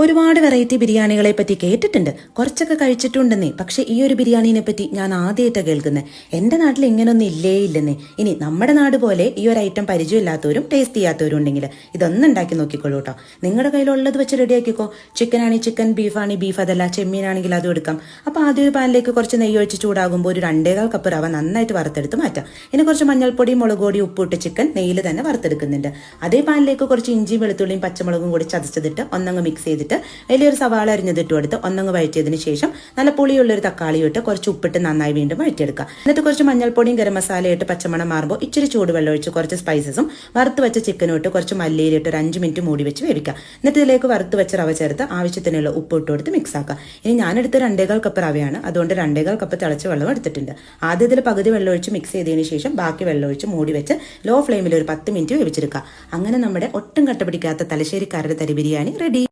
ഒരുപാട് വെറൈറ്റി ബിരിയാണികളെ പറ്റി കേട്ടിട്ടുണ്ട്, കുറച്ചൊക്കെ കഴിച്ചിട്ടുണ്ടെന്നേ. പക്ഷെ ഈ ഒരു ബിരിയാണിനെ പറ്റി ഞാൻ ആദ്യമായിട്ടാണ് കേൾക്കുന്നത്. എൻ്റെ നാട്ടിൽ ഇങ്ങനൊന്നും ഇല്ലേ ഇല്ലെന്നേ. ഇനി നമ്മുടെ നാട് പോലെ ഈ ഒരു ഐറ്റം പരിചയമില്ലാത്തവരും ടേസ്റ്റ് ചെയ്യാത്തവരും ഉണ്ടെങ്കിൽ ഇതൊന്നും ഉണ്ടാക്കി നോക്കിക്കോളൂ കേട്ടോ. നിങ്ങളുടെ കയ്യിലുള്ളത് വെച്ച് റെഡിയാക്കിക്കോ. ചിക്കൻ ആണെങ്കിൽ ചിക്കൻ, ബീഫാണെങ്കിൽ ബീഫ്, അതല്ല ചെമ്മീനാണെങ്കിൽ അതും എടുക്കാം. അപ്പോൾ ആദ്യം ഒരു പാനിലേക്ക് കുറച്ച് നെയ്യ് ഒഴിച്ച് ചൂടാകുമ്പോൾ ഒരു 2.25 കപ്പ് റവ നന്നായിട്ട് വറുത്തെടുത്ത് മാറ്റാം. ഇനി കുറച്ച് മഞ്ഞൾപ്പൊടി, മുളക് പൊടി, ഉപ്പിട്ട് ചിക്കൻ നെയ്യിൽ തന്നെ വറുത്തെടുക്കുന്നുണ്ട്. അതേ പാനിലേക്ക് കുറച്ച് ഇഞ്ചിയും വെളുത്തുള്ളിയും പച്ചമുളകും കൂടി ചതച്ചതിട്ട് ഒന്നങ്ങ് മിക്സ് ചെയ്തിട്ട് വലിയൊരു സവാള അരിഞ്ഞതിട്ട് കൊടുത്ത് ഒന്നങ്ങ് വഴറ്റിയതിന് ശേഷം നല്ല പുളിയുള്ളൊരു തക്കാളി ഇട്ട് കുറച്ച് ഉപ്പിട്ട് നന്നായി വീണ്ടും വഴറ്റിയെടുക്കുക. എന്നിട്ട് കുറച്ച് മഞ്ഞൾപ്പൊടിയും ഗരം മസാല ഇട്ട് പച്ചമണം മാറുമ്പോൾ ഇച്ചിരി ചൂടുവെള്ളം ഒഴിച്ച് കുറച്ച് സ്പൈസസും വറുത്ത് വെച്ച ചിക്കനും ഇട്ട് കുറച്ച് മല്ലിയിലിട്ട് ഒരു 5 മിനിറ്റ് മൂടി വെച്ച് വേവിക്കുക. എന്നിട്ട് ഇതിലേക്ക് വറുത്ത് വെച്ച റവ ചേർത്ത് ആവശ്യത്തിനുള്ള ഉപ്പ് ഇട്ട് കൊടുത്ത് മിക്സ് ആക്കുക. ഇനി ഞാനെടുത്ത് 2.25 കപ്പ് റവയാണ്, അതുകൊണ്ട് 2.25 കപ്പ് തിളച്ച വെള്ളം എടുത്തിട്ടുണ്ട്. ആദ്യം ഇതിൽ പകുതി വെള്ളം ഒഴിച്ച് മിക്സ് ചെയ്തതിന് ശേഷം ബാക്കി വെള്ളം ഒഴിച്ച് മൂടി വെച്ച് ലോ ഫ്ലെയിമിൽ ഒരു 10 മിനിറ്റ് വേവിച്ചെടുക്കുക. അങ്ങനെ നമ്മുടെ ഒട്ടും കട്ട പിടിക്കാത്ത തലശ്ശേരിക്കാരുടെ തരി ബിരിയാണി റെഡി.